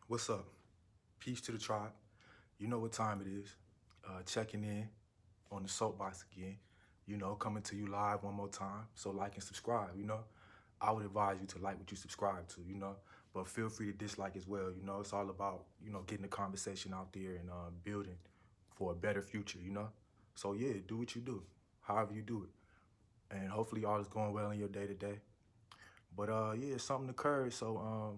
What's up? Peace to the tribe. You know what time it is. Checking in on the soapbox again. Coming to you live one more time. So like and subscribe, I would advise you to like what you subscribe to. But feel free to dislike as well. It's all about, getting the conversation out there and building for a better future. So yeah, do what you do, however you do it. And hopefully all is going well in your day to day. But yeah, something occurred. So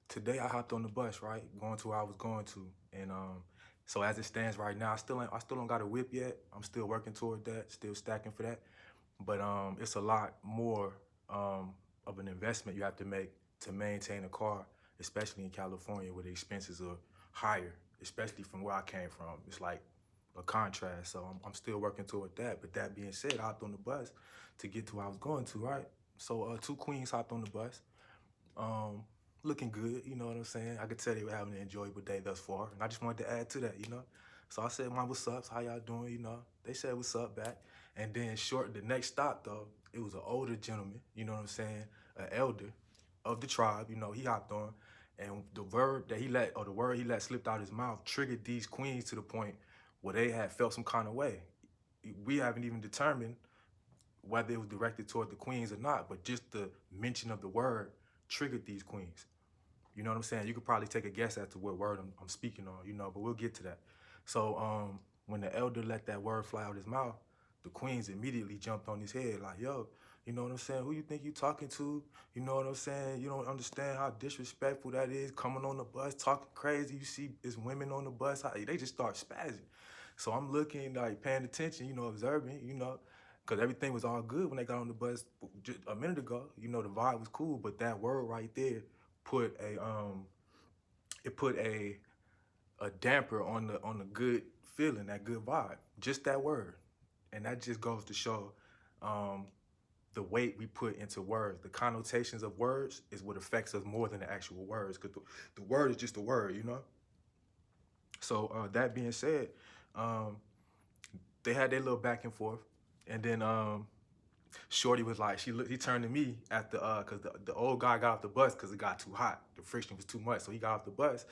today I hopped on the bus, right, going to where I was going to, and so as it stands right now, I still don't got a whip yet. I'm still working toward that, still stacking for that, but it's a lot more of an investment you have to make to maintain a car, especially in California where the expenses are higher, especially from where I came from. It's like a contrast, so I'm still working toward that. But that being said, I hopped on the bus to get to where I was going to, right? So two queens hopped on the bus. Um, Looking good, you know what I'm saying? I could tell they were having an enjoyable day thus far, and I just wanted to add to that. So I said, "Man, what's up? How y'all doing?" They said, "What's up?" back, and then the next stop though, it was an older gentleman, you know what I'm saying, an elder of the tribe. He hopped on, and the verb that he let, or the word he let slipped out his mouth, triggered these queens to the point where they had felt some kind of way. We haven't even determined whether it was directed toward the queens or not, but just the mention of the word triggered these queens. You know what I'm saying? You could probably take a guess as to what word I'm speaking on, but we'll get to that. So when the elder let that word fly out his mouth, the queens immediately jumped on his head like, yo, you know what I'm saying? Who you think you talking to? You know what I'm saying? You don't understand how disrespectful that is, coming on the bus, talking crazy. You see it's women on the bus, they just start spazzing. So I'm looking, like paying attention, observing, because everything was all good when they got on the bus just a minute ago. The vibe was cool, but that word right there put a damper on the good feeling, that good vibe. Just that word. And that just goes to show um the weight we put into words. The connotations of words is what affects us more than the actual words, because the word is just a word. So that being said, um, they had their little back and forth, and then Shorty was like, he turned to me at cause the old guy got off the bus because it got too hot. The friction was too much, so he got off the bus,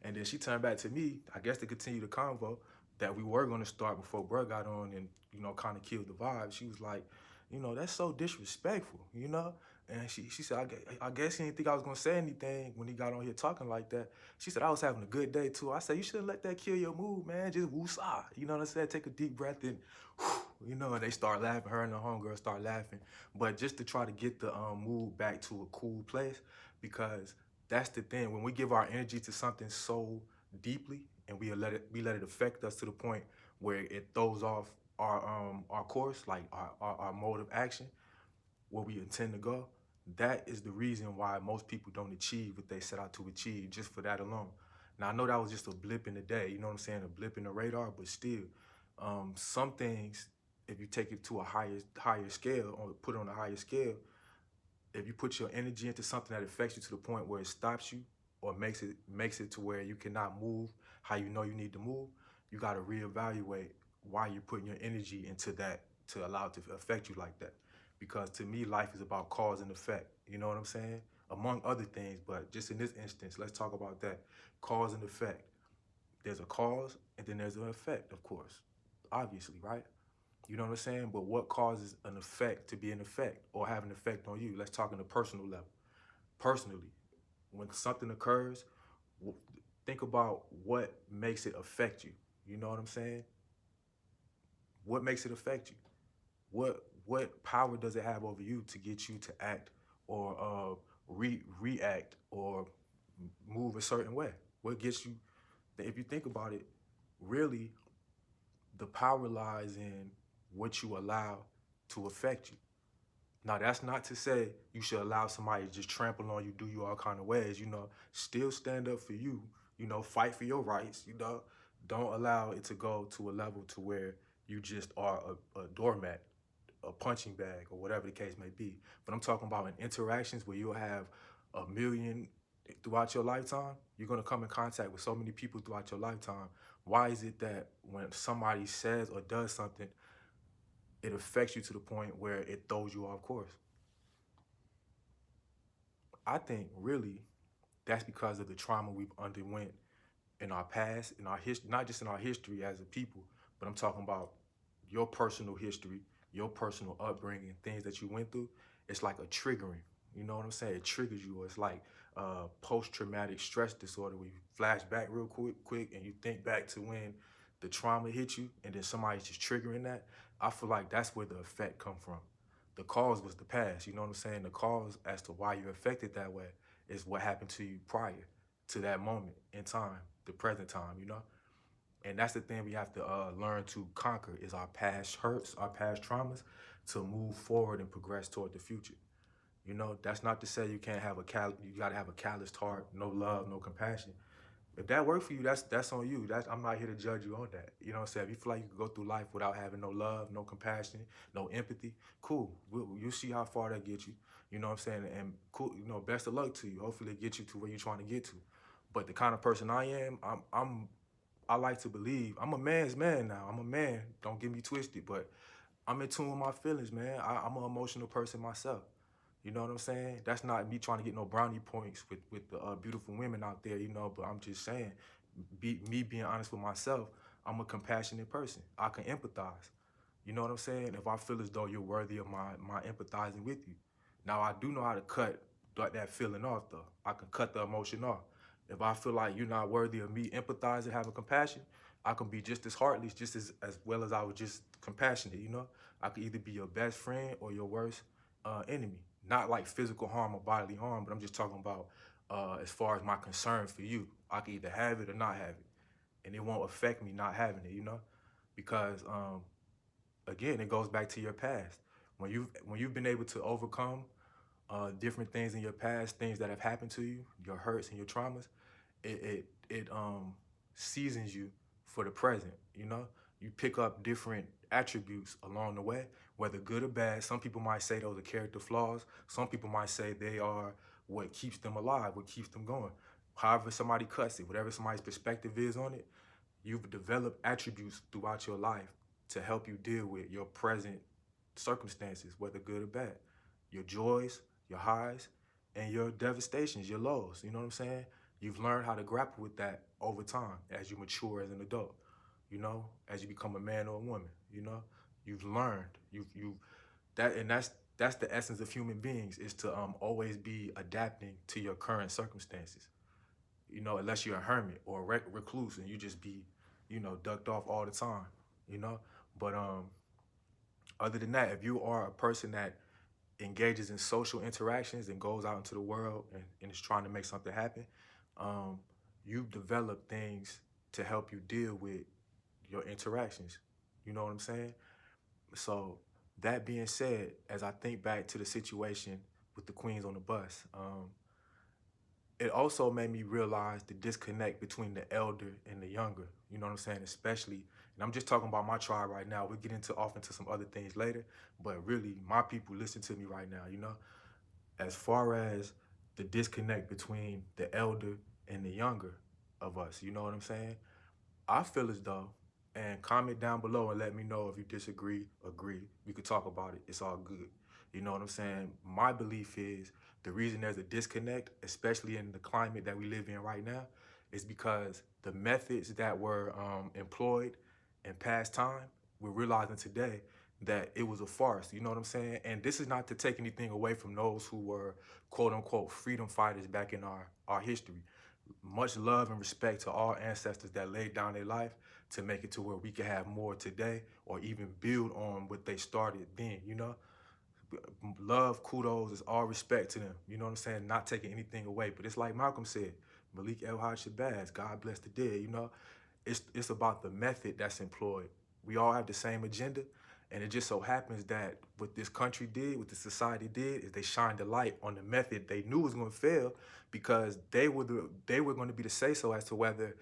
and then she turned back to me, I guess to continue the convo that we were gonna start before Bro got on, and kind of killed the vibe. She was like, that's so disrespectful. And she said, I guess he didn't think I was gonna say anything when he got on here talking like that. She said I was having a good day too. I said you shouldn't let that kill your mood, man. Just woosah. You know what I'm saying? Take a deep breath and and they start laughing. Her and the homegirl start laughing. But just to try to get the mood back to a cool place, because that's the thing. When we give our energy to something so deeply and we let it affect us to the point where it throws off our course, like our mode of action, where we intend to go, that is the reason why most people don't achieve what they set out to achieve, just for that alone. Now I know that was just a blip in the day, you know what I'm saying, a blip in the radar, but still, some things, if you take it to a higher scale, or put it on a higher scale, if you put your energy into something that affects you to the point where it stops you, or makes it to where you cannot move how you know you need to move, you got to reevaluate why you're putting your energy into that to allow it to affect you like that. Because to me, life is about cause and effect. You know what I'm saying? Among other things, but just in this instance, let's talk about that. Cause and effect. There's a cause and then there's an effect, of course. Obviously, right? You know what I'm saying? But what causes an effect to be an effect or have an effect on you? Let's talk on a personal level. Personally, when something occurs, think about what makes it affect you. You know what I'm saying? What makes it affect you? What power does it have over you to get you to act or react or move a certain way? What gets you? If you think about it, really, the power lies in what you allow to affect you. Now, that's not to say you should allow somebody to just trample on you, do you all kind of ways. Still stand up for you, fight for your rights. Don't allow it to go to a level to where you just are a doormat, a punching bag, or whatever the case may be. But I'm talking about in interactions where you'll have a million throughout your lifetime. You're going to come in contact with so many people throughout your lifetime. Why is it that when somebody says or does something, it affects you to the point where it throws you off course? I think really that's because of the trauma we've underwent in our past, in our history, not just in our history as a people, but I'm talking about your personal history, your personal upbringing, things that you went through. It's like a triggering. You know what I'm saying? It triggers you. It's like post-traumatic stress disorder where you flash back real quick, and you think back to when the trauma hit you, and then somebody's just triggering that. I feel like that's where the effect come from. The cause was the past. You know what I'm saying? The cause as to why you're affected that way is what happened to you prior to that moment in time, the present time, you know? And that's the thing we have to learn to conquer is our past hurts, our past traumas, to move forward and progress toward the future. You know, that's not to say you can't have you gotta have a calloused heart, no love, no compassion. If that worked for you, that's on you. I'm not here to judge you on that. You know what I'm saying? If you feel like you can go through life without having no love, no compassion, no empathy, cool. You see how far that gets you. You know what I'm saying? And cool, you know, best of luck to you. Hopefully it gets you to where you're trying to get to. But the kind of person I am, I like to believe I'm a man's man now. I'm a man. Don't get me twisted, but I'm in tune with my feelings, man. I'm an emotional person myself. You know what I'm saying? That's not me trying to get no brownie points with the beautiful women out there, you know, but I'm just saying, me being honest with myself, I'm a compassionate person. I can empathize. You know what I'm saying? If I feel as though you're worthy of my empathizing with you. Now, I do know how to cut that feeling off, though. I can cut the emotion off. If I feel like you're not worthy of me empathizing, having compassion, I can be just as heartless, just as well as I was just compassionate, you know? I could either be your best friend or your worst enemy. Not like physical harm or bodily harm, but I'm just talking about as far as my concern for you. I can either have it or not have it. And it won't affect me not having it, you know? Because again, it goes back to your past. When you've been able to overcome different things in your past, things that have happened to you, your hurts and your traumas, it seasons you for the present. You know, you pick up different attributes along the way, whether good or bad. Some people might say those are character flaws. Some people might say they are what keeps them alive, what keeps them going. However somebody cuts it, whatever somebody's perspective is on it, you've developed attributes throughout your life to help you deal with your present circumstances, whether good or bad. Your joys, your highs, and your devastations, your lows. You know what I'm saying? You've learned how to grapple with that over time as you mature as an adult. You know, as you become a man or a woman. You know, you've learned. You that and that's the essence of human beings is to always be adapting to your current circumstances. You know, unless you're a hermit or a recluse and you just be, you know, ducked off all the time. You know, but other than that, if you are a person that engages in social interactions and goes out into the world and is trying to make something happen, um, you've developed things to help you deal with your interactions. You know what I'm saying? So that being said, as I think back to the situation with the queens on the bus, it also made me realize the disconnect between the elder and the younger. You know what I'm saying? Especially, and I'm just talking about my tribe right now. We'll get into off into some other things later, but really, my people listen to me right now. You know, as far as the disconnect between the elder and the younger of us. You know what I'm saying? I feel as though, and comment down below and let me know if you disagree, agree. We could talk about it. It's all good. You know what I'm saying? My belief is the reason there's a disconnect, especially in the climate that we live in right now, is because the methods that were employed in past time, we're realizing today that it was a farce. You know what I'm saying? And this is not to take anything away from those who were quote unquote freedom fighters back in our history. Much love and respect to all ancestors that laid down their life to make it to where we can have more today or even build on what they started then, you know? Love, kudos, is all respect to them. You know what I'm saying? Not taking anything away. But it's like Malcolm said, Malik El-Haj Shabazz, God bless the dead, you know? It's about the method that's employed. We all have the same agenda, and it just so happens that what this country did, what the society did, is they shined a light on the method they knew was going to fail because they were going to be the say-so as to whether,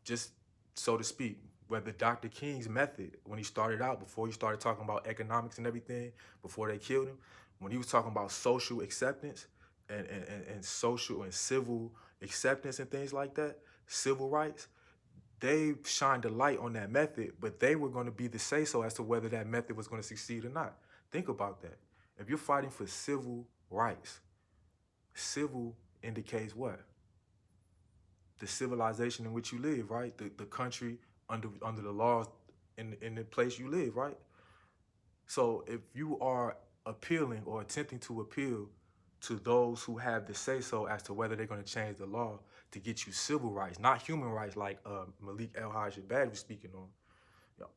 just so to speak, whether Dr. King's method, when he started out, before he started talking about economics and everything, before they killed him, when he was talking about social acceptance and social and civil acceptance and things like that, civil rights, they shined a light on that method, but they were going to be the say-so as to whether that method was going to succeed or not. Think about that. If you're fighting for civil rights, civil indicates what? the civilization in which you live, right? The country under the laws in the place you live, right? So if you are appealing or attempting to appeal to those who have the say so as to whether they're going to change the law to get you civil rights, not human rights like Malik El-Hajj was speaking on.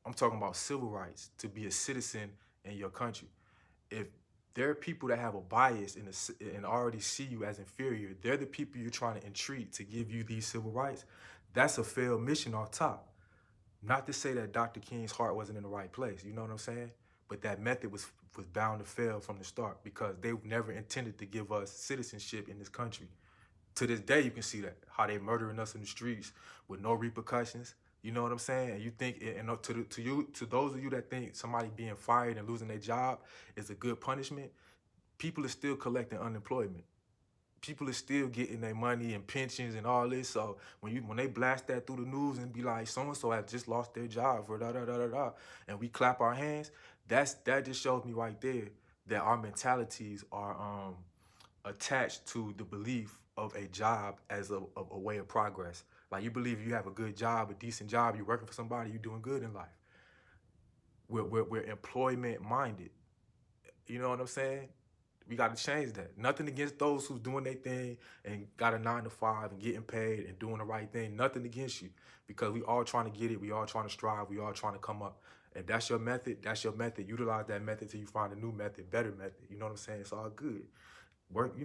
I'm talking about civil rights to be a citizen in your country. If there are people that have a bias and already see you as inferior, they're the people you're trying to entreat to give you these civil rights. That's a failed mission off top. Not to say that Dr. King's heart wasn't in the right place, you know what I'm saying? But that method was bound to fail from the start because they never intended to give us citizenship in this country. To this day, you can see that, how they murdering us in the streets with no repercussions. You know what I'm saying? And you think, and to those of you that think somebody being fired and losing their job is a good punishment, people are still collecting unemployment. People are still getting their money and pensions and all this. So when they blast that through the news and be like, so and so have just lost their job for da da da da da, and we clap our hands, that just shows me right there that our mentalities are attached to the belief of a job as a way of progress. Like, you believe you have a good job, a decent job, you're working for somebody, you're doing good in life. We're employment minded. You know what I'm saying? We got to change that. Nothing against those who's doing their thing and got a 9 to 5 and getting paid and doing the right thing. Nothing against you, because we all trying to get it. We all trying to strive. We all trying to come up. And that's your method. That's your method. Utilize that method till you find a new method, better method. You know what I'm saying? It's all good. Work,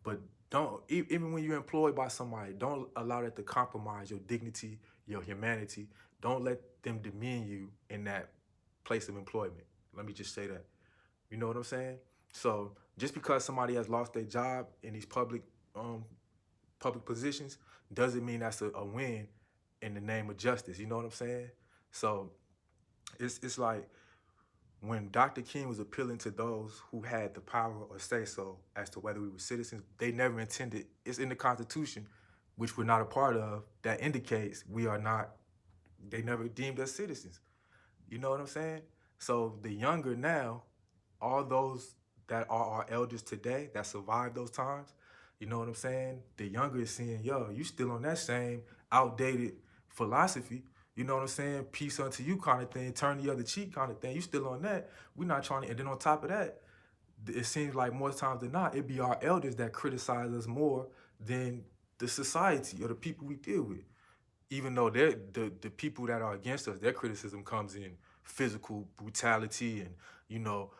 but don't, even when you're employed by somebody, don't allow that to compromise your dignity, your humanity. Don't let them demean you in that place of employment. Let me just say that. You know what I'm saying? So just because somebody has lost their job in these public positions doesn't mean that's a win in the name of justice. You know what I'm saying? So it's like, when Dr. King was appealing to those who had the power or say so as to whether we were citizens, they never intended, it's in the Constitution, which we're not a part of, that indicates we are not, they never deemed us citizens. You know what I'm saying? So the younger now, all those that are our elders today that survived those times, you know what I'm saying? The younger is seeing, yo, you still on that same outdated philosophy. You know what I'm saying? Peace unto you kind of thing, turn the other cheek kind of thing. You still on that. We're not trying to, and then on top of that, it seems like more times than not, it be our elders that criticize us more than the society or the people we deal with. Even though they're the people that are against us, their criticism comes in physical brutality and, you know,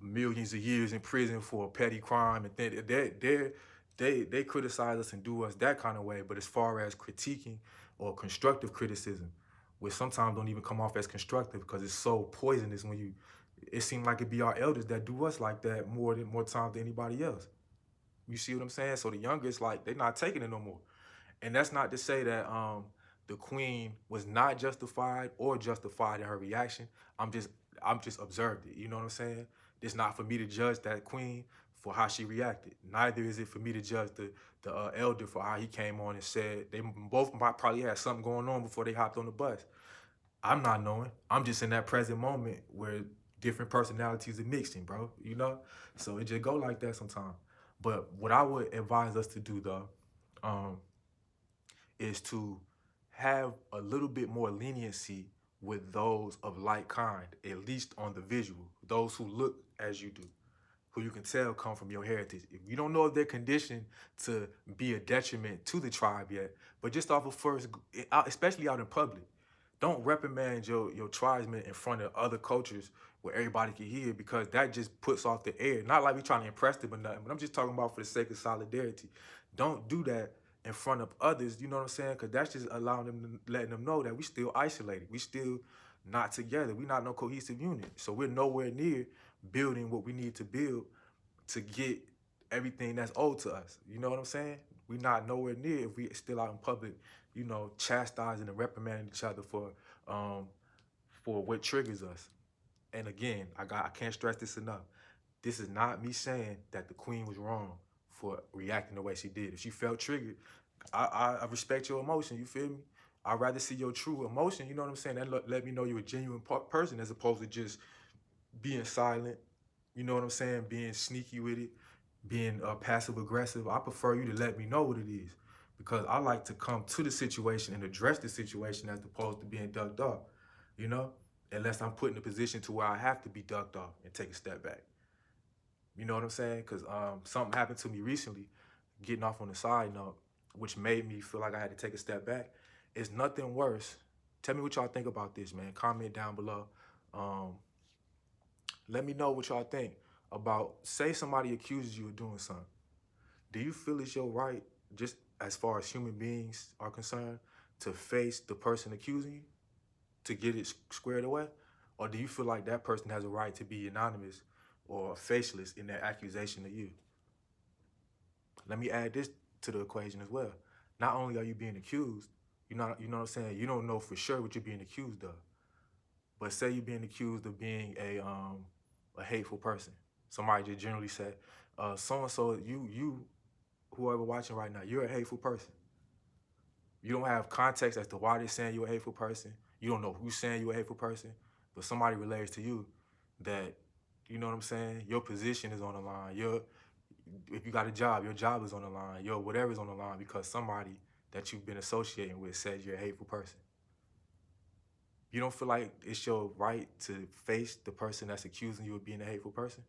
millions of years in prison for a petty crime, and they criticize us and do us that kind of way. But as far as critiquing or constructive criticism, which sometimes don't even come off as constructive because it's so poisonous, when you, it seems like it be our elders that do us like that more times than anybody else. You see what I'm saying? So the younger, it's like they're not taking it no more. And that's not to say that the queen was not justified or justified in her reaction. I'm just observed it. You know what I'm saying? It's not for me to judge that queen for how she reacted. Neither is it for me to judge the elder for how he came on and said. They both probably had something going on before they hopped on the bus. I'm not knowing. I'm just in that present moment where different personalities are mixing, bro. You know? So it just go like that sometimes. But what I would advise us to do, though, is to have a little bit more leniency with those of like kind, at least on the visual, those who look as you do, who you can tell come from your heritage. If you don't know if they're conditioned to be a detriment to the tribe yet, but just off of first, especially out in public, don't reprimand your tribesmen in front of other cultures where everybody can hear, because that just puts off the air. Not like we trying to impress them or nothing, but I'm just talking about for the sake of solidarity. Don't do that in front of others, you know what I'm saying? Because that's just allowing them, letting them know that we still isolated. We still not together. We not no cohesive unit. So we're nowhere near building what we need to build to get everything that's owed to us. You know what I'm saying? We not nowhere near if we still out in public, you know, chastising and reprimanding each other for what triggers us. And again, I can't stress this enough. This is not me saying that the queen was wrong for reacting the way she did. If she felt triggered, I respect your emotion, you feel me? I'd rather see your true emotion, you know what I'm saying? That let me know you're a genuine person, as opposed to just being silent, you know what I'm saying? Being sneaky with it, being passive aggressive. I prefer you to let me know what it is. because I like to come to the situation and address the situation as opposed to being ducked off, you know, unless I'm put in a position to where I have to be ducked off and take a step back. You know what I'm saying? Because something happened to me recently, getting off on the side note, which made me feel like I had to take a step back. It's nothing worse. Tell me what y'all think about this, man. Comment down below. Um, Let me know what y'all think about, say somebody accuses you of doing something. Do you feel it's your right, just as far as human beings are concerned, to face the person accusing you, to get it squared away? Or do you feel like that person has a right to be anonymous or faceless in their accusation of you? Let me add this to the equation as well. Not only are you being accused, you know what I'm saying, you don't know for sure what you're being accused of. But say you're being accused of being a hateful person. Somebody just generally said, so and so, you whoever watching right now, you're a hateful person. You don't have context as to why they're saying you're a hateful person. You don't know who's saying you're a hateful person, but somebody relates to you that, you know what I'm saying, your position is on the line. If you got a job, your job is on the line. Your whatever's on the line because somebody that you've been associating with says you're a hateful person. You don't feel like it's your right to face the person that's accusing you of being a hateful person?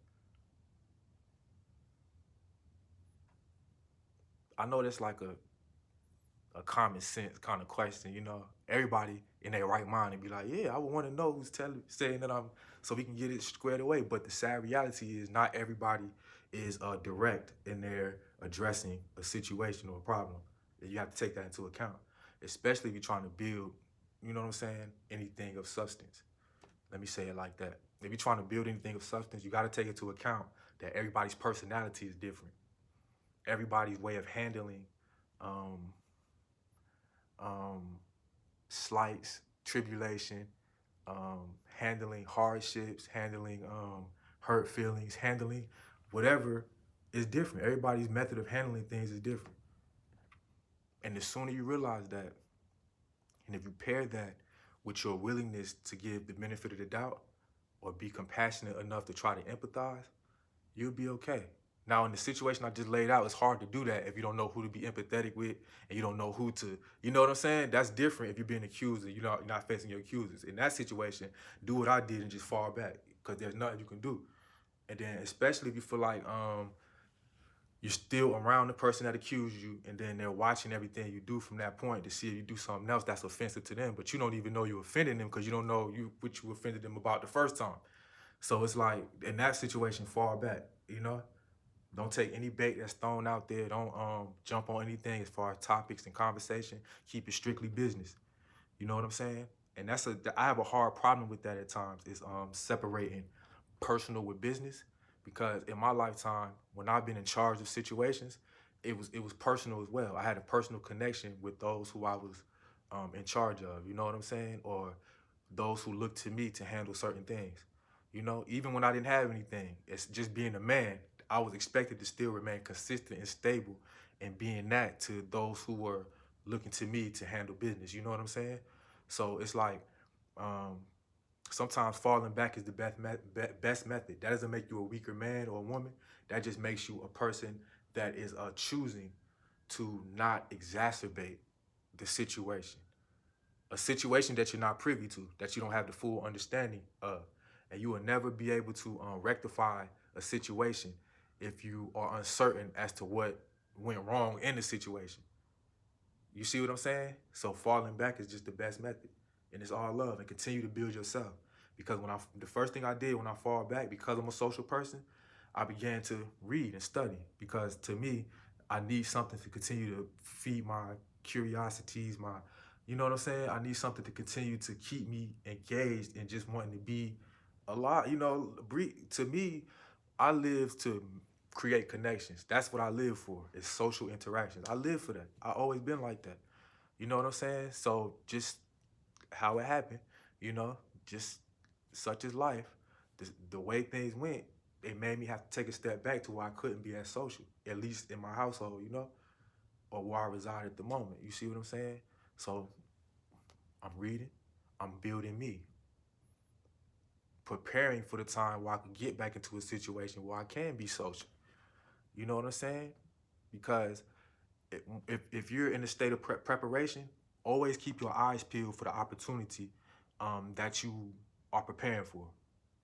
I know that's like a common sense kind of question, you know. Everybody in their right mind and be like, yeah, I would want to know who's saying that I'm, so we can get it squared away. But the sad reality is not everybody is direct in their addressing a situation or a problem. You have to take that into account, especially if you're trying to build, you know what I'm saying, anything of substance. Let me say it like that. If you're trying to build anything of substance, you got to take into account that everybody's personality is different. Everybody's way of handling um, um, slights, tribulation, handling hardships, handling hurt feelings, handling whatever is different. Everybody's method of handling things is different. And the sooner you realize that, and if you pair that with your willingness to give the benefit of the doubt or be compassionate enough to try to empathize, you'll be okay. Now, in the situation I just laid out, it's hard to do that if you don't know who to be empathetic with and you don't know who to, you know what I'm saying? That's different if you're being accused and you're not facing your accusers. In that situation, do what I did and just fall back because there's nothing you can do. And then especially if you feel like you're still around the person that accused you and then they're watching everything you do from that point to see if you do something else that's offensive to them, but you don't even know you offended them because you don't know what you offended them about the first time. So it's like, in that situation, fall back, you know? Don't take any bait that's thrown out there. Don't jump on anything as far as topics and conversation. Keep it strictly business. You know what I'm saying? And I have a hard problem with that at times, is separating personal with business, because in my lifetime, when I've been in charge of situations, it was personal as well. I had a personal connection with those who I was in charge of. You know what I'm saying? Or those who looked to me to handle certain things. You know, even when I didn't have anything, it's just being a man. I was expected to still remain consistent and stable and being that to those who were looking to me to handle business. You know what I'm saying? So it's like um, sometimes falling back is the best method. That doesn't make you a weaker man or a woman. That just makes you a person that is choosing to not exacerbate the situation. A situation that you're not privy to, that you don't have the full understanding of. And you will never be able to rectify a situation if you are uncertain as to what went wrong in the situation. You see what I'm saying? So falling back is just the best method. And it's all love, and continue to build yourself. Because the first thing I did when I fall back, because I'm a social person, I began to read and study. Because to me, I need something to continue to feed my curiosities, you know what I'm saying? I need something to continue to keep me engaged and just wanting to be a lot, you know, to me, I live to create connections. That's what I live for, is social interactions. I live for that. I always been like that. You know what I'm saying? So just how it happened, you know, just such is life. The way things went, it made me have to take a step back to where I couldn't be as social, at least in my household, you know, or where I reside at the moment. You see what I'm saying? So I'm reading, I'm building me, preparing for the time where I can get back into a situation where I can be social. You know what I'm saying? Because If you're in a state of preparation, always keep your eyes peeled for the opportunity that you are preparing for.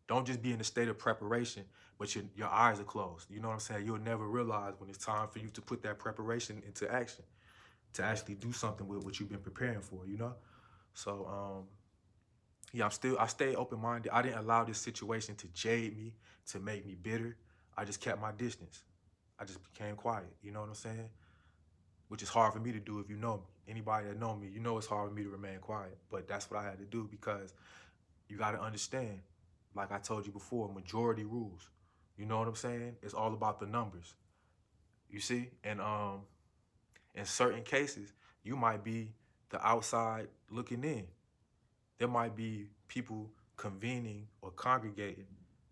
Don't just be in a state of preparation, but your eyes are closed. You know what I'm saying? You'll never realize when it's time for you to put that preparation into action, to actually do something with what you've been preparing for, you know? So, yeah, I stay open-minded. I didn't allow this situation to jade me, to make me bitter. I just kept my distance. I just became quiet, you know what I'm saying? Which is hard for me to do if you know me. Anybody that know me, you know it's hard for me to remain quiet. But that's what I had to do because you got to understand, like I told you before, majority rules. You know what I'm saying? It's all about the numbers. You see? And in certain cases, you might be the outside looking in. There might be people convening or congregating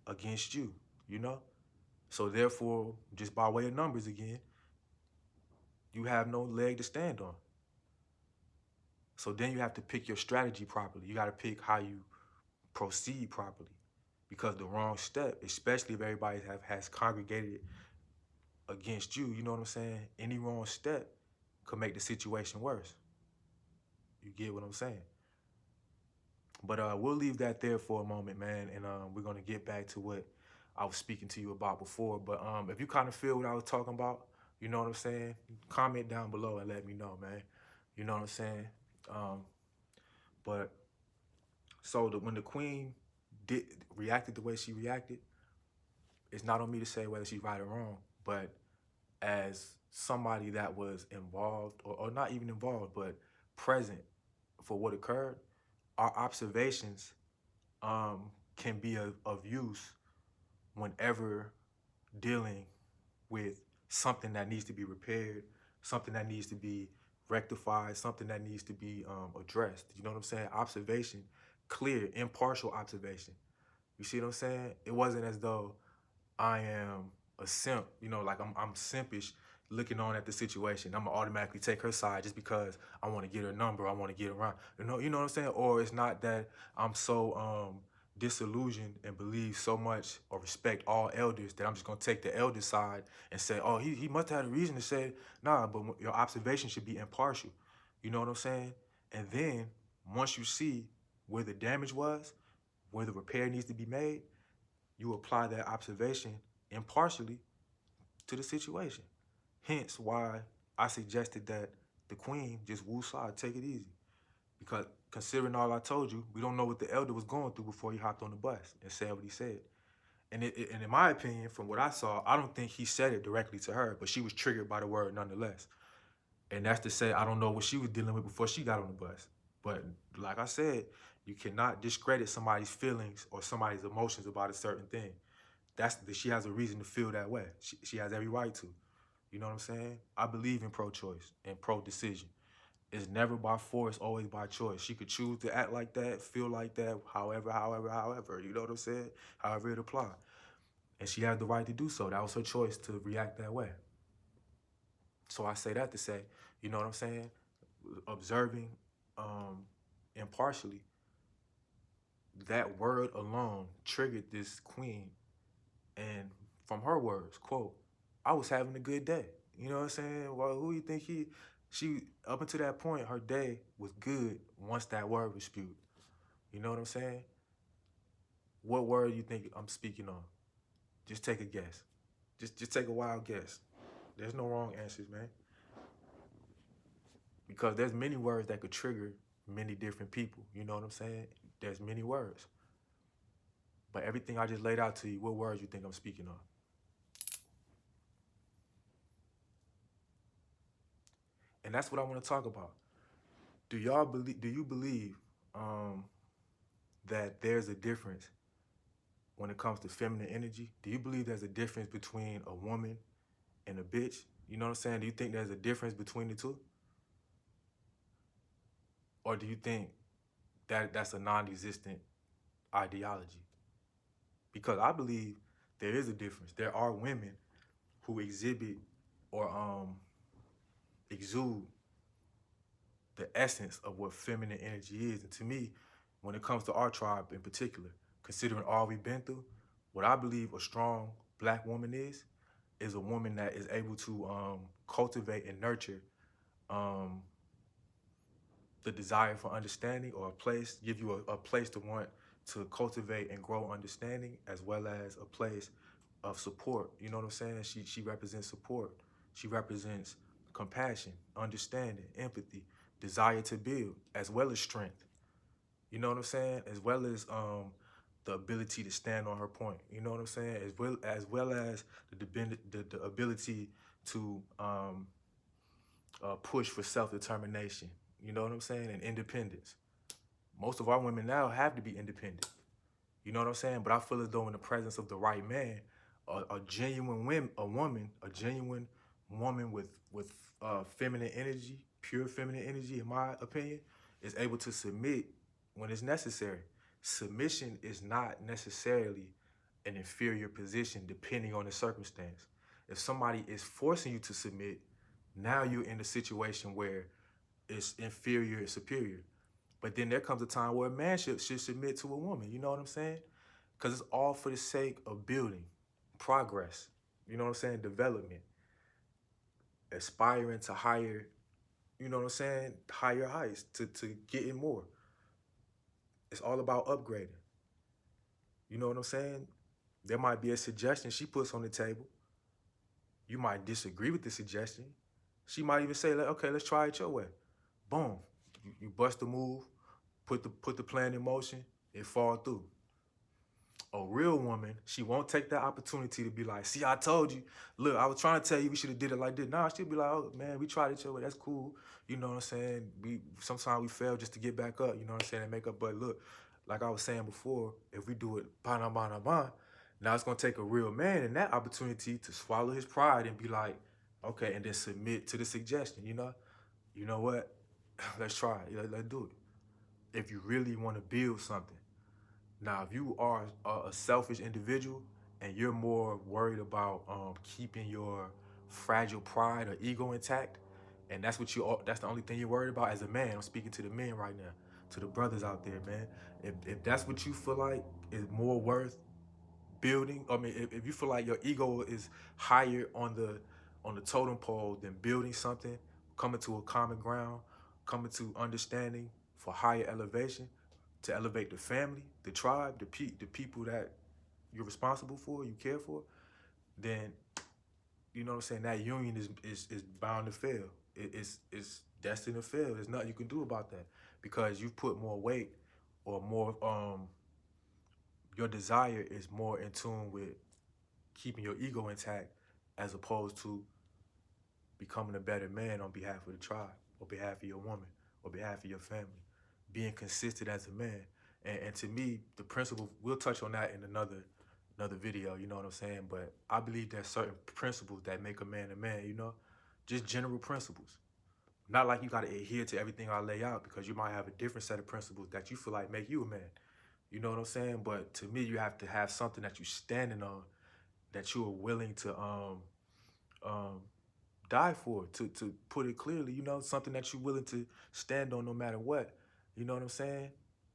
against you, you know? So therefore, just by way of numbers again, you have no leg to stand on. So then you have to pick your strategy properly. You got to pick how you proceed properly, because the wrong step, especially if everybody has congregated against you, you know what I'm saying? Any wrong step could make the situation worse. You get what I'm saying? But we'll leave that there for a moment, man, and we're gonna get back to what I was speaking to you about before. But if you kind of feel what I was talking about, you know what I'm saying? Comment down below and let me know, man. You know what I'm saying? Um, but so when the queen did reacted the way she reacted, it's not on me to say whether she's right or wrong, but as somebody that was involved, or not even involved, but present for what occurred, our observations can be of use whenever dealing with something that needs to be repaired, something that needs to be rectified, something that needs to be addressed. You know what I'm saying? Observation, clear, impartial observation. You see what I'm saying? It wasn't as though I am a simp, you know, like I'm simpish looking on at the situation. I'm gonna automatically take her side just because I want to get her number, I want to get around. You know what I'm saying? Or it's not that I'm so disillusioned and believe so much or respect all elders that I'm just gonna take the elder side and say, oh, he must have had a reason to say it. Nah, but your observation should be impartial. You know what I'm saying? And then once you see where the damage was, where the repair needs to be made, you apply that observation impartially to the situation. Hence why I suggested that the queen just woosah, take it easy. Because considering all I told you, we don't know what the elder was going through before he hopped on the bus and said what he said. And in my opinion, from what I saw, I don't think he said it directly to her, but she was triggered by the word nonetheless. And that's to say, I don't know what she was dealing with before she got on the bus. But like I said, you cannot discredit somebody's feelings or somebody's emotions about a certain thing. She has a reason to feel that way. She has every right to. You know what I'm saying? I believe in pro-choice and pro-decision. It's never by force, always by choice. She could choose to act like that, feel like that, however. You know what I'm saying? However it apply. And she has the right to do so. That was her choice to react that way. So I say that to say, you know what I'm saying? Observing impartially, that word alone triggered this queen. And from her words, quote, I was having a good day. You know what I'm saying? Well, who you think she, up until that point, her day was good once that word was spewed. You know what I'm saying? What word do you think I'm speaking on? Just take a guess. Just take a wild guess. There's no wrong answers, man. Because there's many words that could trigger many different people. You know what I'm saying? There's many words. But everything I just laid out to you, what words you think I'm speaking on? And that's what I want to talk about. Do you believe that there's a difference when it comes to feminine energy? Do you believe there's a difference between a woman and a bitch? You know what I'm saying? Do you think there's a difference between the two? Or do you think that that's a non-existent ideology? Because I believe there is a difference. There are women who exhibit or exude the essence of what feminine energy is. And to me, when it comes to our tribe in particular, considering all we've been through, what I believe a strong black woman is a woman that is able to cultivate and nurture um, the desire for understanding, or a place, give you a place to want to cultivate and grow understanding, as well as a place of support. You know what I'm saying? She represents support. She represents compassion, understanding, empathy, desire to build, as well as strength. You know what I'm saying? As well as the ability to stand on her point. You know what I'm saying? As well as the ability to push for self-determination. You know what I'm saying? And independence. Most of our women now have to be independent. You know what I'm saying? But I feel as though in the presence of the right man, a genuine a genuine woman with feminine energy, pure feminine energy, in my opinion, is able to submit when it's necessary. Submission is not necessarily an inferior position depending on the circumstance. If somebody is forcing you to submit, now you're in a situation where it's inferior and superior. But then there comes a time where a man should submit to a woman. You know what I'm saying? Because it's all for the sake of building, progress. You know what I'm saying? Development, aspiring to higher, you know what I'm saying? Higher heights, to getting more. It's all about upgrading. You know what I'm saying? There might be a suggestion she puts on the table. You might disagree with the suggestion. She might even say, like, okay, let's try it your way. Boom. You bust the move, put the plan in motion, it fall through. A real woman, she won't take that opportunity to be like, see, I told you. Look, I was trying to tell you we should have did it like this. Nah, she'll be like, oh, man, we tried it your way. That's cool. You know what I'm saying? Sometimes we fail just to get back up, you know what I'm saying, and make up. But look, like I was saying before, if we do it, ba now it's going to take a real man and that opportunity to swallow his pride and be like, okay, and then submit to the suggestion, you know? You know what? Let's try it. Let's do it. If you really want to build something. Now, if you are a selfish individual and you're more worried about keeping your fragile pride or ego intact, and that's the only thing you're worried about as a man. I'm speaking to the men right now, to the brothers out there, man. If that's what you feel like is more worth building, I mean, if you feel like your ego is higher on the totem pole than building something, coming to a common ground, coming to understanding for higher elevation, to elevate the family, the tribe, the people that you're responsible for, you care for, then you know what I'm saying, that union is bound to fail. It's destined to fail. There's nothing you can do about that because you put more weight or more your desire is more in tune with keeping your ego intact as opposed to becoming a better man on behalf of the tribe, or behalf of your woman, or behalf of your family, being consistent as a man. And to me, the principle, we'll touch on that in another video, you know what I'm saying? But I believe there's certain principles that make a man, you know? Just general principles. Not like you gotta adhere to everything I lay out, because you might have a different set of principles that you feel like make you a man. You know what I'm saying? But to me, you have to have something that you're standing on, that you are willing to um, die for, to put it clearly, you know, something that you're willing to stand on no matter what. You know what I'm saying?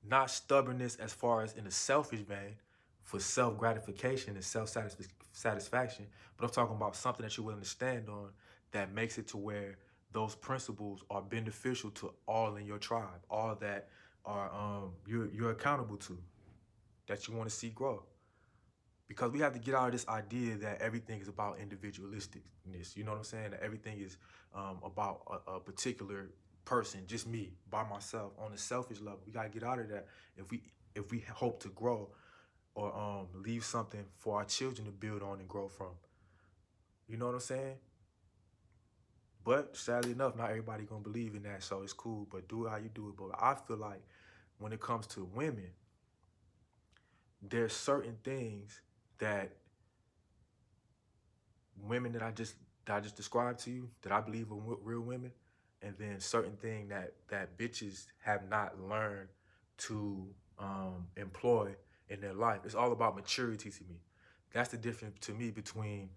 Not stubbornness as far as in a selfish vein for self-gratification and self-satisfaction, but I'm talking about something that you're willing to stand on that makes it to where those principles are beneficial to all in your tribe, all that are you're accountable to, that you want to see grow. Because we have to get out of this idea that everything is about individualisticness. You know what I'm saying? That everything is about a particular person, just me, by myself, on a selfish level. We gotta get out of that if we hope to grow or leave something for our children to build on and grow from. You know what I'm saying? But sadly enough, not everybody gonna believe in that, so it's cool. But do it how you do it. But I feel like when it comes to women, there's certain things that women that I just described to you, that I believe are real women, and then certain thing that bitches have not learned to employ in their life. It's all about maturity to me. That's the difference to me between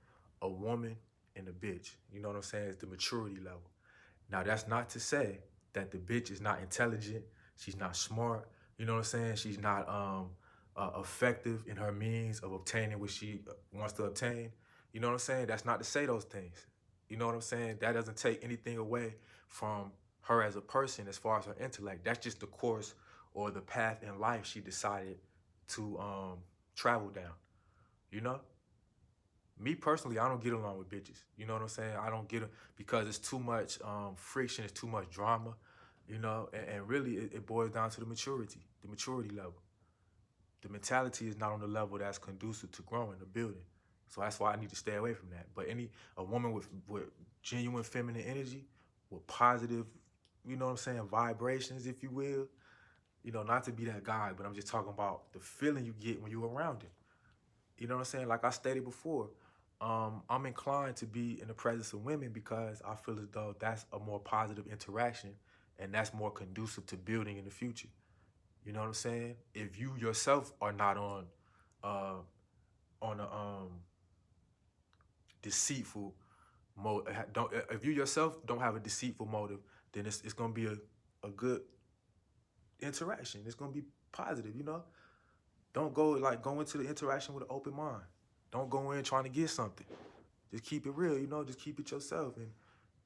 a woman and a bitch. You know what I'm saying? It's the maturity level. Now, that's not to say that the bitch is not intelligent. She's not smart. You know what I'm saying? She's not effective in her means of obtaining what she wants to obtain. You know what I'm saying? That's not to say those things. You know what I'm saying? That doesn't take anything away from her as a person as far as her intellect. That's just the course or the path in life she decided to travel down. You know? Me personally, I don't get along with bitches. You know what I'm saying? I don't get them because it's too much friction, it's too much drama, you know, and really it boils down to the maturity level. The mentality is not on the level that's conducive to growing the building. So that's why I need to stay away from that. But a woman with genuine feminine energy, with positive, you know what I'm saying, vibrations, if you will, you know, not to be that guy, but I'm just talking about the feeling you get when you're around it. You know what I'm saying? Like I stated before, I'm inclined to be in the presence of women because I feel as though that's a more positive interaction and that's more conducive to building in the future. You know what I'm saying? If you yourself are not uh, on a deceitful mode, don't if you yourself don't have a deceitful motive, then it's gonna be a good interaction. It's gonna be positive. You know, don't go into the interaction with an open mind. Don't go in trying to get something. Just keep it real, you know, just keep it yourself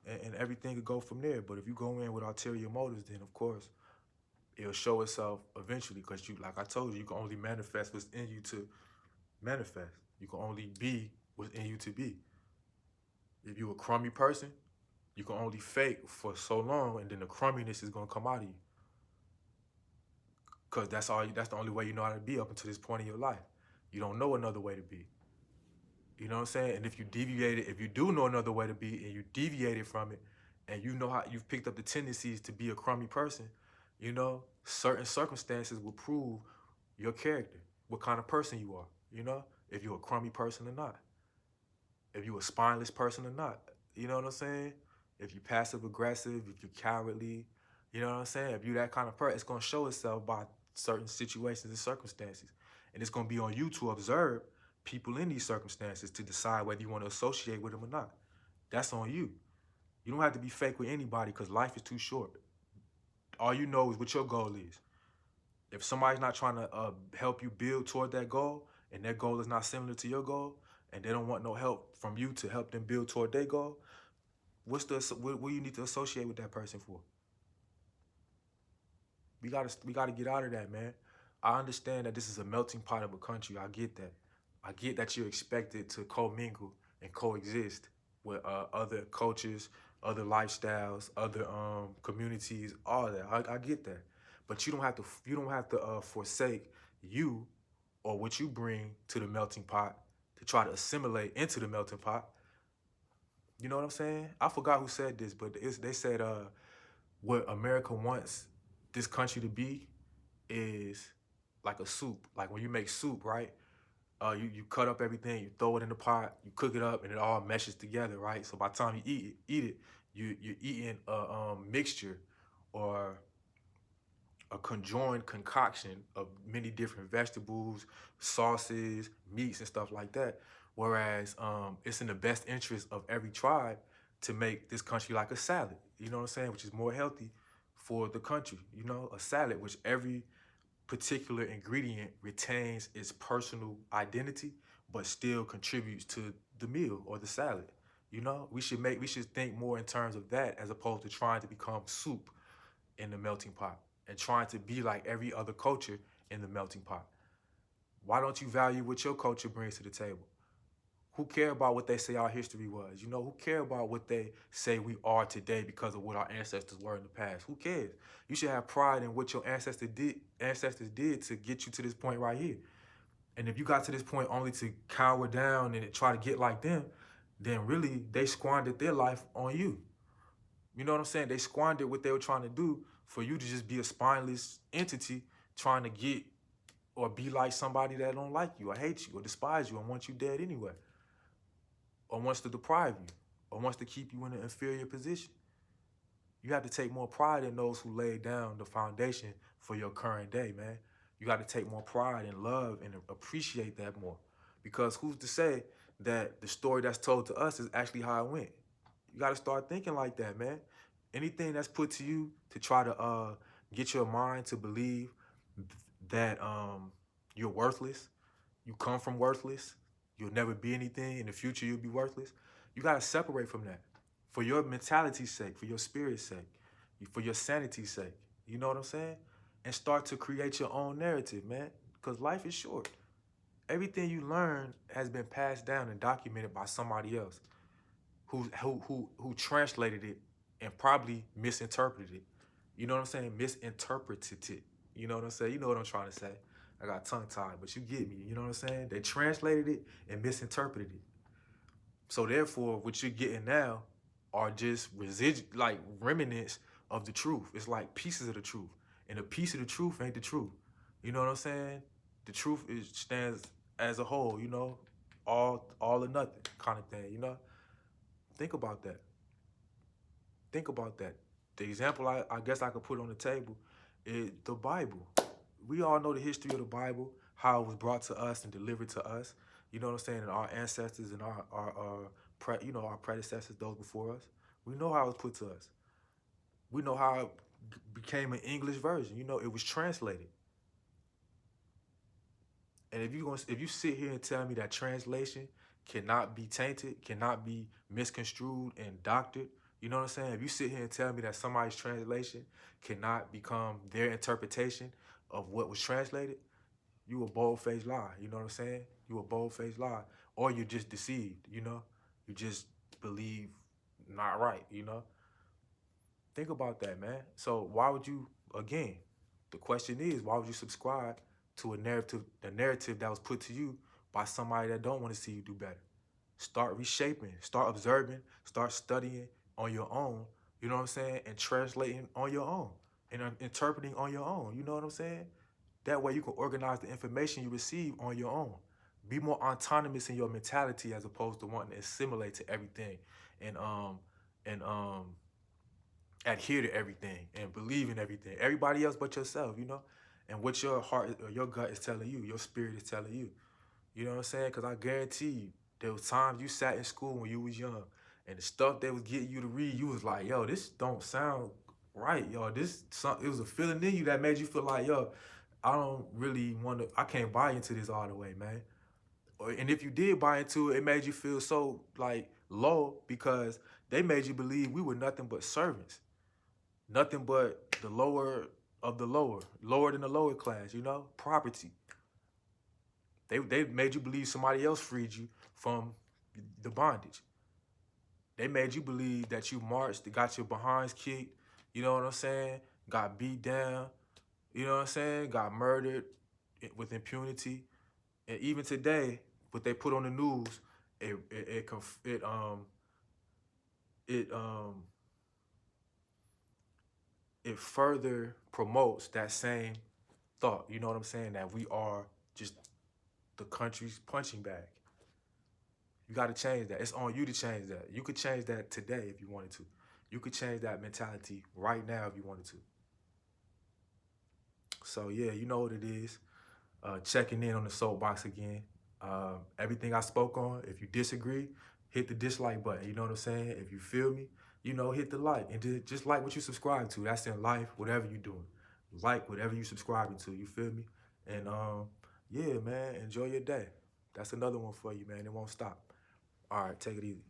and everything could go from there. But if you go in with ulterior motives, then of course it'll show itself eventually because you, like I told you, you can only manifest what's in you to manifest. You can only be what's in you to be. If you're a crummy person, you can only fake for so long and then the crumminess is gonna come out of you. Cause that's the only way you know how to be up until this point in your life. You don't know another way to be. You know what I'm saying? And if you do know another way to be and you deviated from it and you know how you've picked up the tendencies to be a crummy person, you know, certain circumstances will prove your character, what kind of person you are, you know, if you're a crummy person or not, if you're a spineless person or not, you know what I'm saying? If you're passive aggressive, if you're cowardly, you know what I'm saying? If you're that kind of person, it's gonna show itself by certain situations and circumstances. And it's gonna be on you to observe people in these circumstances to decide whether you want to associate with them or not. That's on you. You don't have to be fake with anybody because life is too short. All you know is what your goal is. If somebody's not trying to help you build toward that goal and their goal is not similar to your goal and they don't want no help from you to help them build toward their goal, what do you need to associate with that person for? We gotta get out of that, man. I understand that this is a melting pot of a country. I get that. I get that you're expected to commingle and coexist with other cultures, other lifestyles, other communities, all that. I get that, but you don't have to forsake you or what you bring to the melting pot to try to assimilate into the melting pot. You know what I'm saying? I forgot who said this, but they said what America wants this country to be is like a soup. Like when you make soup, right? You cut up everything, you throw it in the pot, you cook it up, and it all meshes together, right? So by the time you eat it, you're eating a mixture or a conjoined concoction of many different vegetables, sauces, meats, and stuff like that. Whereas it's in the best interest of every tribe to make this country like a salad, you know what I'm saying? Which is more healthy for the country, you know, a salad, which every particular ingredient retains its personal identity, but still contributes to the meal or the salad. You know, we should think more in terms of that as opposed to trying to become soup in the melting pot and trying to be like every other culture in the melting pot. Why don't you value what your culture brings to the table? Who care about what they say our history was? You know, who care about what they say we are today because of what our ancestors were in the past? Who cares? You should have pride in what your ancestors did to get you to this point right here. And if you got to this point only to cower down and try to get like them, then really they squandered their life on you. You know what I'm saying? They squandered what they were trying to do for you to just be a spineless entity trying to get or be like somebody that don't like you or hate you or despise you and want you dead anyway, or wants to deprive you, or wants to keep you in an inferior position. You have to take more pride in those who laid down the foundation for your current day, man. You got to take more pride and love and appreciate that more. Because who's to say that the story that's told to us is actually how it went? You got to start thinking like that, man. Anything that's put to you to try to get your mind to believe that you're worthless, you come from worthless, you'll never be anything, in the future you'll be worthless, you got to separate from that. for your mentality's sake, for your spirit's sake, for your sanity's sake. You know what I'm saying? And start to create your own narrative, man. Because life is short. Everything you learn has been passed down and documented by somebody else who translated it and probably misinterpreted it. You know what I'm saying? Misinterpreted it. You know what I'm saying? You know what I'm trying to say. I got tongue tied, but you get me. You know what I'm saying? They translated it and misinterpreted it. So therefore, what you're getting now are just like remnants of the truth. It's like pieces of the truth, and a piece of the truth ain't the truth. You know what I'm saying? The truth stands as a whole. You know, all or nothing kind of thing. You know, think about that. Think about that. The example I guess I could put on the table is the Bible. We all know the history of the Bible, how it was brought to us and delivered to us. You know what I'm saying? And our ancestors and our predecessors, those before us. We know how it was put to us. We know how it became an English version. You know, it was translated. And if you sit here and tell me that translation cannot be tainted, cannot be misconstrued and doctored, you know what I'm saying? If you sit here and tell me that somebody's translation cannot become their interpretation of what was translated, you a bold-faced lie. You know what I'm saying? You a bold-faced lie. Or you're just deceived, you know? You just believe not right, you know? Think about that, man. So why would you, again, the question is, why would you subscribe to the narrative that was put to you by somebody that don't want to see you do better? Start reshaping, start observing, start studying on your own, you know what I'm saying? And translating on your own and interpreting on your own, you know what I'm saying? That way you can organize the information you receive on your own. Be more autonomous in your mentality as opposed to wanting to assimilate to everything and and adhere to everything and believe in everything. Everybody else but yourself, you know? And what your heart or your gut is telling you, your spirit is telling you. You know what I'm saying? Because I guarantee you, there was times you sat in school when you was young and the stuff they was getting you to read, you was like, yo, this don't sound right, yo. It was a feeling in you that made you feel like, yo, I don't really want to, I can't buy into this all the way, man. And if you did buy into it, it made you feel so like low because they made you believe we were nothing but servants. Nothing but the lower of the lower than the lower class, you know, property. They made you believe somebody else freed you from the bondage. They made you believe that you marched, got your behinds kicked, you know what I'm saying? Got beat down, you know what I'm saying? Got murdered with impunity. And even today, what they put on the news, it it further promotes that same thought. You know what I'm saying? That we are just the country's punching bag. You got to change that. It's on you to change that. You could change that today if you wanted to. You could change that mentality right now if you wanted to. So yeah, you know what it is. Checking in on the soapbox again. Everything I spoke on, if you disagree, hit the dislike button. You know what I'm saying? If you feel me, you know, hit the like. And just like what you subscribe to. That's in life, whatever you're doing. Like whatever you subscribing to, you feel me? And yeah, man, enjoy your day. That's another one for you, man. It won't stop. All right, take it easy.